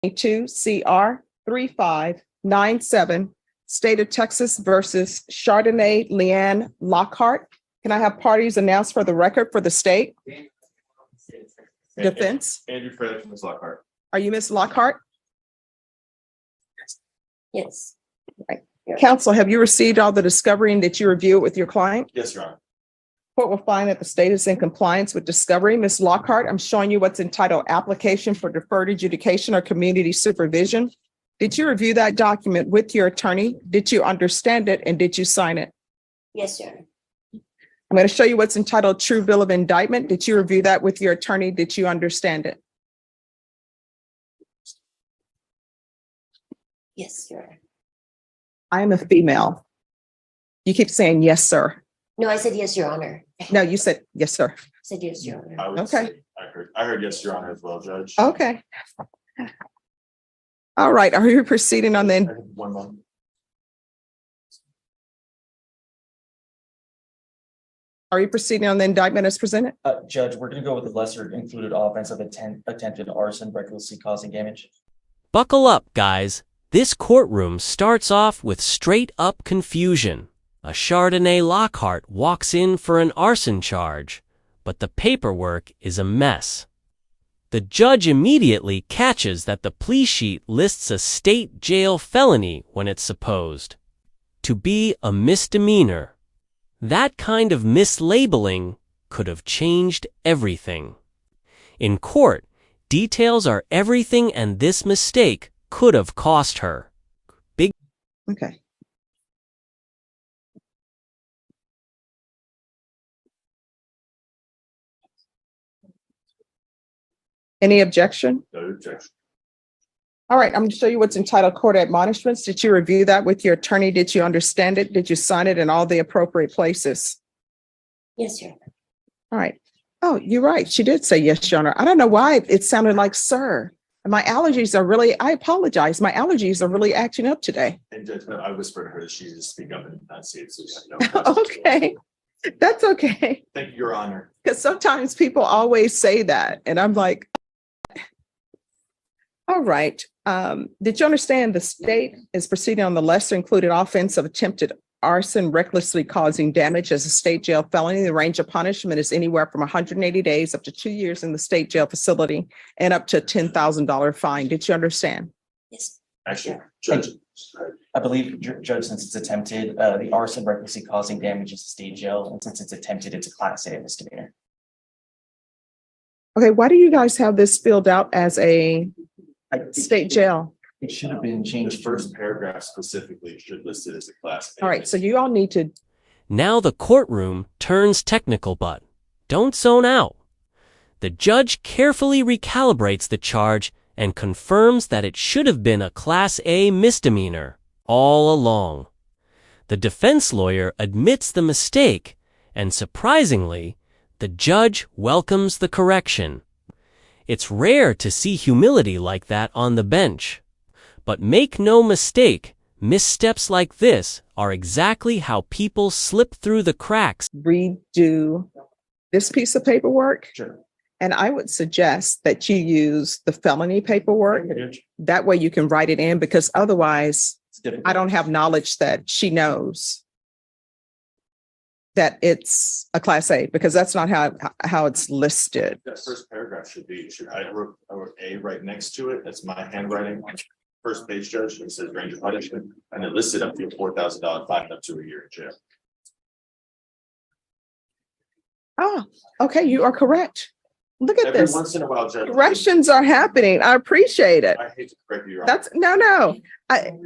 CR 3597, State of Texas versus Chardonnay Leanne Lockhart. Can I have parties announced for the record for the state? Defense. Andrew Frederick, Ms. Lockhart. Are you Ms. Lockhart? Yes. Right. Counsel, have you received all the discovery and did you review it with your client? Yes, Your Honor. Court will find that the state is in compliance with discovery. Ms. Lockhart, I'm showing you what's entitled Application for Deferred Adjudication or Community Supervision. Did you review that document with your attorney? Did you understand it and did you sign it? Yes, Your Honor. I'm going to show you what's entitled True Bill of Indictment. Did you review that with your attorney? Did you understand it? Yes, Your Honor. I am a female. You keep saying yes, sir. No, I said yes, Your Honor. No, you said yes, sir. I said yes, Your Honor. I would Okay. say I heard yes, Your Honor, as well, Judge. Okay. All right. Are you proceeding on the, One moment. are you proceeding on the indictment as presented? Judge, we're going to go with the lesser included offense of attempted arson, recklessly causing damage. Buckle up, guys. This courtroom starts off with straight-up confusion. A Chardonnay Lockhart walks in for an arson charge, but the paperwork is a mess. The judge immediately catches that the plea sheet lists a state jail felony when it's supposed to be a misdemeanor. That kind of mislabeling could have changed everything. In court, details are everything, and this mistake could have cost her. Okay. Any objection? No objection. All right, I'm going to show you what's entitled Court Admonishments. Did you review that with your attorney? Did you understand it? Did you sign it in all the appropriate places? Yes, Your Honor. All right. Oh, you're right. She did say yes, Your Honor. I don't know why it sounded like sir. My allergies are really, I apologize. My allergies are really acting up today. And Judge, I whispered to her that she needs to speak up and not say it. So no Okay, that's okay. Thank you, Your Honor. Because sometimes people always say that and I'm like, all right. Did you understand the state is proceeding on the lesser included offense of attempted arson, recklessly causing damage as a state jail felony? The range of punishment is anywhere from 180 days up to 2 years in the state jail facility and up to a $10,000 fine. Did you understand? Yes. Actually, Judge. I believe, Judge, since it's attempted, the arson, recklessly causing damage is a state jail, and since it's attempted, it's a Class A misdemeanor. Okay, why do you guys have this filled out as a state jail? It should have been The changed. first paragraph specifically should list it as a Class A. All right, so you all need to, Now the courtroom turns technical, but don't zone out. The judge carefully recalibrates the charge and confirms that it should have been a Class A misdemeanor all along. The defense lawyer admits the mistake, and surprisingly, the judge welcomes the correction. It's rare to see humility like that on the bench. But make no mistake, missteps like this are exactly how people slip through the cracks. redo this piece of paperwork. Sure. And I would suggest that you use the felony paperwork. That way you can write it in because otherwise It's difficult. I don't have knowledge that she knows that it's a Class A because that's not how it's listed. That first paragraph should be, I wrote A right next to it. That's my handwriting. First page, Judge, it says range of punishment, and it listed up to a $4,000 fine up to a year in jail. Oh, okay, you are correct. Look at Every this. once in a while, Judge. Corrections are happening. I appreciate it. I hate to correct you, Your Honor. That's no.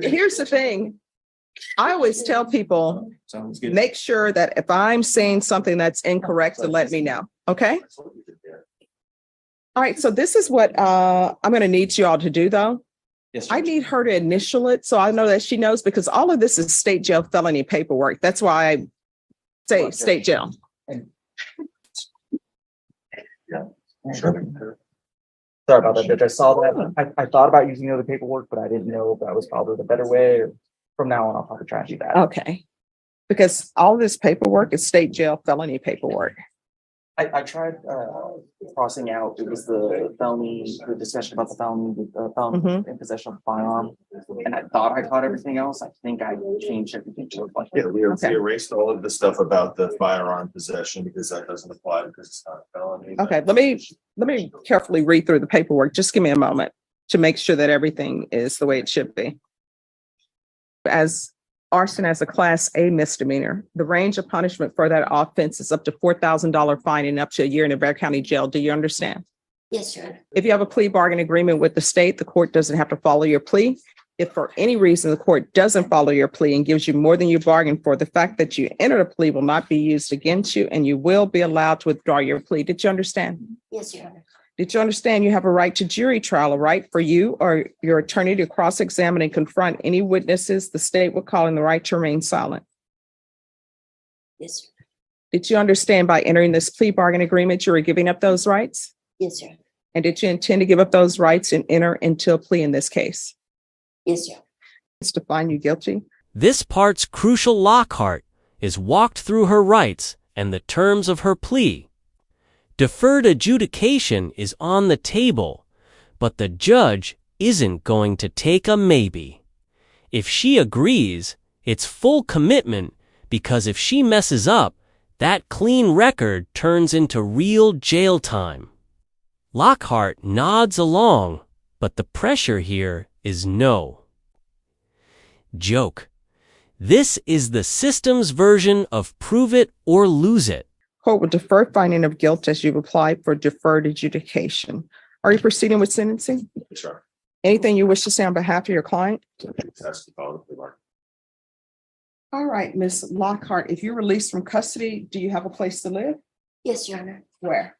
Here's the thing. I always tell people, Sounds good. make sure that if I'm saying something that's incorrect, to let me know. Okay. That's what we did there. All right. So this is what I'm going to need you all to do, though. Yes, I Judge. need her to initial it so I know that she knows because all of this is state jail felony paperwork. That's why I say state jail. Sorry about that, Judge. I saw that. I thought about using the other paperwork, but I didn't know if that was probably the better way. From now on, I'll probably try and do that. Okay. Because all this paperwork is state jail felony paperwork. I tried crossing out, it was the felony, the discussion about the felony, with the felony in possession of a firearm. And I thought I caught everything else. I think I changed everything to like. Yeah, we Okay. erased all of the stuff about the firearm possession because that doesn't apply because it's not a felony. Okay, let me carefully read through the paperwork. Just give me a moment to make sure that everything is the way it should be. As arson as a class A misdemeanor, the range of punishment for that offense is up to $4,000 fine and up to a year in a Bear County jail. Do you understand? Yes, Your Honor. If you have a plea bargain agreement with the state, the court doesn't have to follow your plea. If for any reason the court doesn't follow your plea and gives you more than you bargained for, the fact that you entered a plea will not be used against you and you will be allowed to withdraw your plea. Did you understand? Yes, Your Honor. Did you understand you have a right to jury trial, a right for you or your attorney to cross-examine and confront any witnesses the state would call in the right to remain silent? Yes, Your Honor. Did you understand by entering this plea bargain agreement, you were giving up those rights? Yes, Your Honor. And did you intend to give up those rights and enter into a plea in this case? Yes, Your Honor. It's to find you guilty. This part's crucial. Lockhart is walked through her rights and the terms of her plea. Deferred adjudication is on the table, but the judge isn't going to take a maybe. If she agrees, it's full commitment, because if she messes up, that clean record turns into real jail time. Lockhart nods along, but the pressure here is no joke. This is the system's version of prove it or lose it. Court will defer finding of guilt as you've applied for deferred adjudication. Are you proceeding with sentencing? Sure. Anything you wish to say on behalf of your client? Has to follow the plea bargain. All right, Ms. Lockhart, if you're released from custody, do you have a place to live? Yes, Your Honor. Where?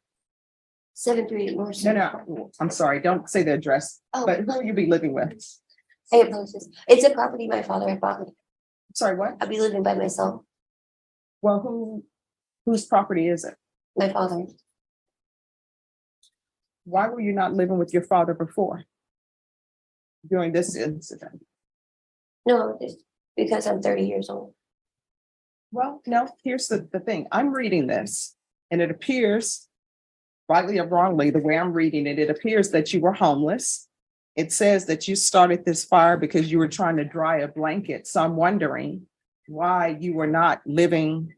738 North. No, I'm sorry, don't say the address, Oh, but who will you be living with? I apologize. It's a property my father had bought. Sorry, what? I'll be living by myself. Well, whose property is it? My father. Why were you not living with your father before? During this incident? No, it's because I'm 30 years old. Well, no, here's the thing. I'm reading this and it appears, rightly or wrongly, the way I'm reading it, it appears that you were homeless. It says that you started this fire because you were trying to dry a blanket. So I'm wondering why you were not living.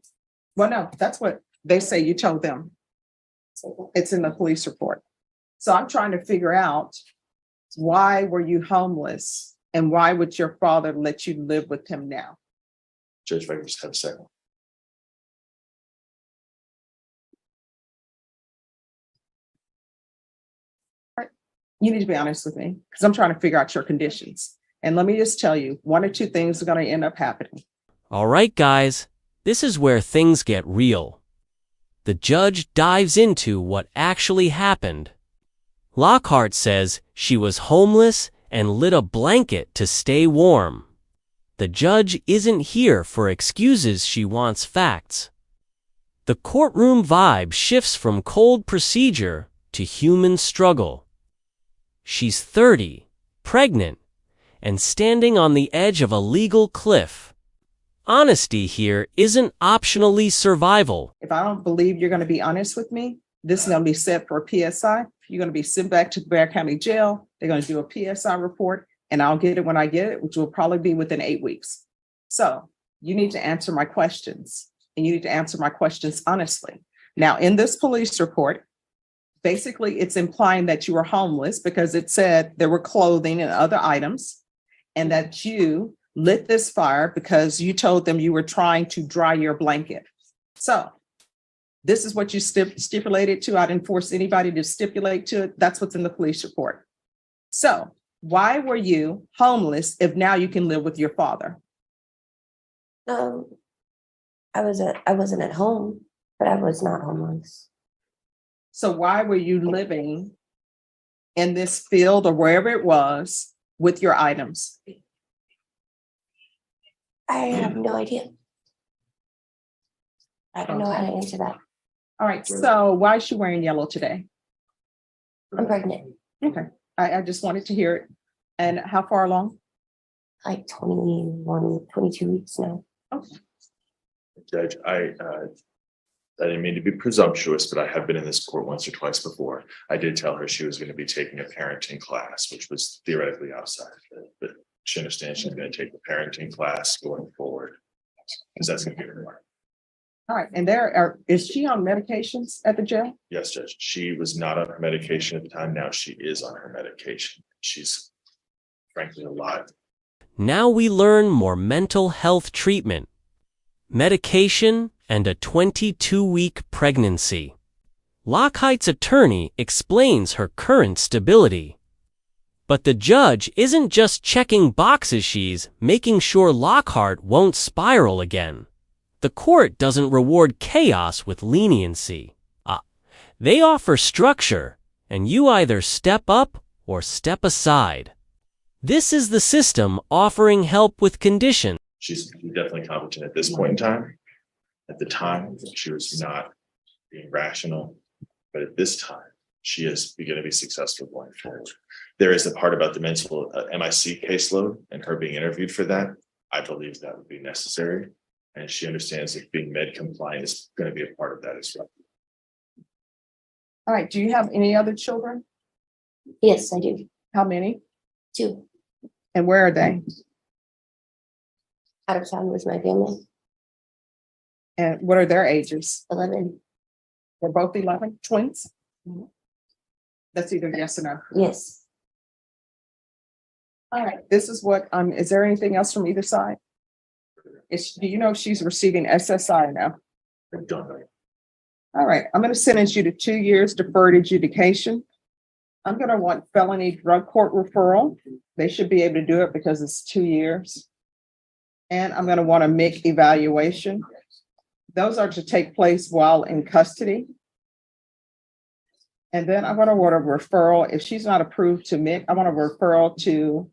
Well, no, that's what they say you told them. It's in the police report. So I'm trying to figure out, why were you homeless and why would your father let you live with him now? Judge, if I can just have a second. You need to be honest with me because I'm trying to figure out your conditions. And let me just tell you, one or two things are going to end up happening. All right, guys, this is where things get real. The judge dives into what actually happened. Lockhart says she was homeless and lit a blanket to stay warm. The judge isn't here for excuses, she wants facts. The courtroom vibe shifts from cold procedure to human struggle. She's 30, pregnant, and standing on the edge of a legal cliff. Honesty here isn't optionally survival. If I don't believe you're going to be honest with me, this is going to be set for a PSI. You're going to be sent back to the Bear County Jail. They're going to do a PSI report, and I'll get it when I get it, which will probably be within 8 weeks. So you need to answer my questions, and you need to answer my questions honestly. Now, in this police report, basically, it's implying that you were homeless because it said there were clothing and other items, and that you lit this fire because you told them you were trying to dry your blanket. So this is what you stipulated to. I didn't force anybody to stipulate to it. That's what's in the police report. So why were you homeless if now you can live with your father? I wasn't at home, but I was not homeless. So why were you living in this field or wherever it was with your items? I have no idea. I don't know how to answer that. All right. So why is she wearing yellow today? I'm pregnant. Okay. I just wanted to hear it. And how far along? Like 21, 22 weeks now. Judge, I didn't mean to be presumptuous, but I have been in this court once or twice before. I did tell her she was going to be taking a parenting class, which was theoretically outside of it, but she understands she's going to take the parenting class going forward. Because that's going to be her. All right, and is she on medications at the jail? Yes, Judge. She was not on her medication at the time. Now she is on her medication. She's frankly alive. Now we learn more mental health treatment, medication, and a 22-week pregnancy. Lockheight's attorney explains her current stability. But the judge isn't just checking boxes, she's making sure Lockhart won't spiral again. The court doesn't reward chaos with leniency. They offer structure, and you either step up or step aside. This is the system offering help with conditions. She's definitely competent at this point in time. At the time, she was not being rational, but at this time, she is going to be successful going forward. There is a part about the mental MIC caseload and her being interviewed for that. I believe that would be necessary. And she understands that being med compliant is going to be a part of that as well. All right, do you have any other children? Yes, I do. How many? 2. And where are they? Out of town with my family. And what are their ages? 11. They're both 11, twins? Mhm. That's either yes or no. Yes. All right, this is what, is there anything else from either side? Do you know if she's receiving SSI now? I don't know. All right, I'm going to sentence you to 2 years deferred adjudication. I'm going to want felony drug court referral. They should be able to do it because it's 2 years. And I'm going to want a MIC evaluation. Those are to take place while in custody. And then I'm going to want a referral. If she's not approved to MIC, I want a referral to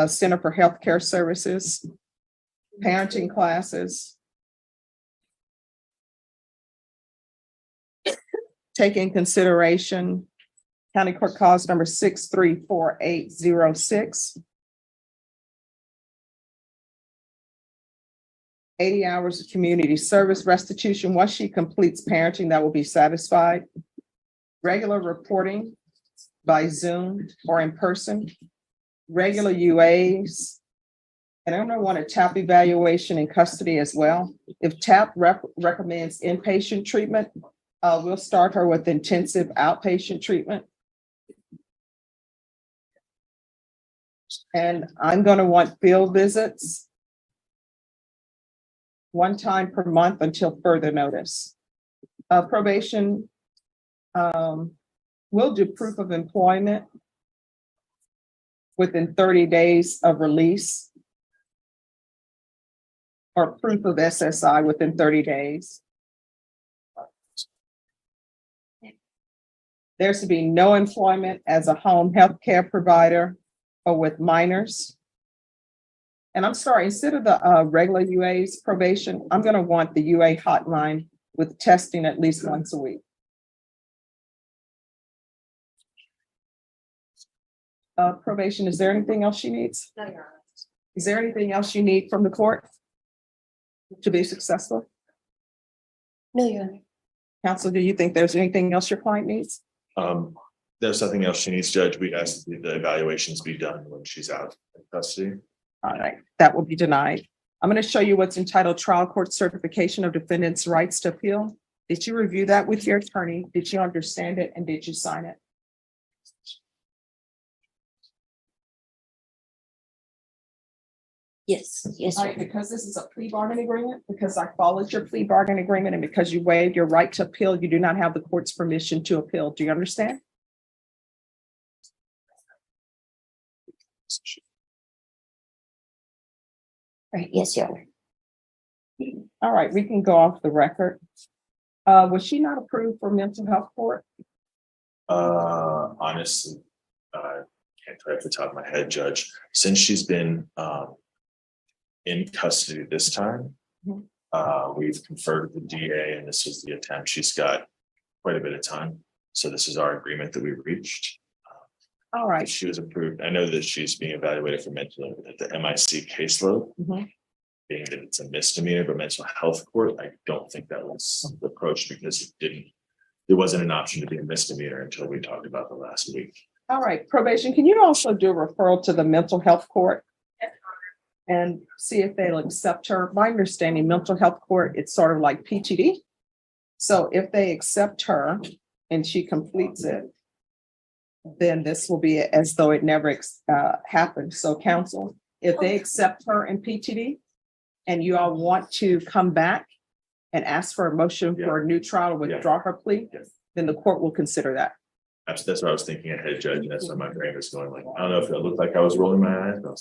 Center for Healthcare Services, parenting classes. Take in consideration County Court Cause number 634806. 80 hours of community service restitution. Once she completes parenting, that will be satisfied. Regular reporting by Zoom or in person. Regular UAs. And I'm going to want a TAP evaluation in custody as well. If TAP recommends inpatient treatment, we'll start her with intensive outpatient treatment. And I'm going to want field visits 1 time per month until further notice. Probation will do proof of employment within 30 days of release, or proof of SSI within 30 days. There's to be no employment as a home health care provider or with minors. And I'm sorry, instead of the regular UA's probation, I'm going to want the UA hotline with testing at least once a week. Probation, is there anything else she needs? No, Your Honor. Is there anything else you need from the court to be successful? No, Your Honor. Counsel, do you think there's anything else your client needs? There's nothing else she needs, Judge. We asked that the evaluations be done when she's out in custody. All right, that will be denied. I'm going to show you what's entitled Trial Court Certification of Defendant's Rights to Appeal. Did you review that with your attorney? Did you understand it and did you sign it? Yes, yes, All Your right, Honor. because this is a plea bargaining agreement, because I followed your plea bargaining agreement, and because you waived your right to appeal, you do not have the court's permission to appeal. Do you understand? Right, yes, Your Honor. All right, we can go off the record. Was she not approved for mental health court? Honestly, can't tell you off the top of my head, Judge. Since she's been in custody this time, we've conferred with the DA, and this is the attempt. She's got quite a bit of time. So this is our agreement that we reached. All right. She was approved. I know that she's being evaluated for mental at the MIC caseload. Mhm. being that it's a misdemeanor, but mental health court, I don't think that was the approach because there wasn't an option to be a misdemeanor until we talked about the last week. All right, probation, can you also do a referral to the mental health court? And see if they'll accept her. My understanding, mental health court, it's sort of like PTD. So if they accept her and she completes it, then this will be as though it never happened. So counsel, if they accept her in PTD and you all want to come back and ask for a motion for a new trial or withdraw her plea, then the court will consider that. That's what I was thinking ahead, Judge. That's why my brain was going like, I don't know if it looked like I was rolling my eyes. But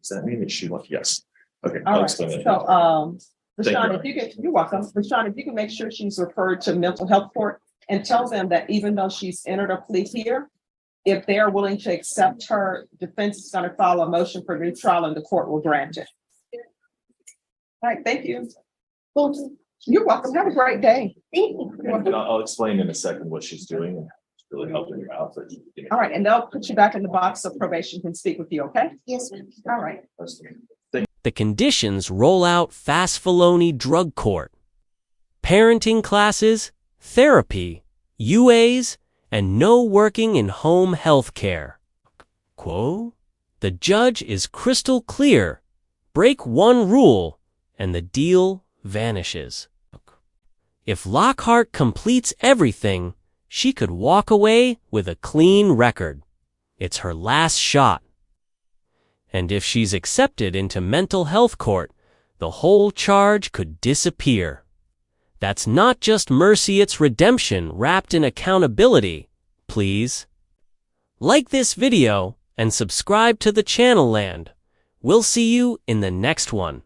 does that mean that she wants? Yes. Okay. All I'll right. explain that. So, Thank Rashawn, you. if you can, you're welcome. Rashawn, if you can make sure she's referred to mental health court and tell them that even though she's entered a plea here, if they're willing to accept her, defense is going to file a motion for new trial and the court will grant it. All right, thank you. Well, you're welcome. Have a great day. Thank you. And I'll explain in a second what she's doing and it's really helping her out. But All right, and they'll put you back in the box so probation can speak with you, okay? Yes, ma'am. All right. The conditions roll out Fasfaloni Drug Court. Parenting classes, therapy, UAs, and no working in home health care. Quote, the judge is crystal clear. Break one rule, and the deal vanishes. If Lockhart completes everything, she could walk away with a clean record. It's her last shot. And if she's accepted into mental health court, the whole charge could disappear. That's not just mercy, it's redemption wrapped in accountability, please. Like this video and subscribe to the channel land. We'll see you in the next one.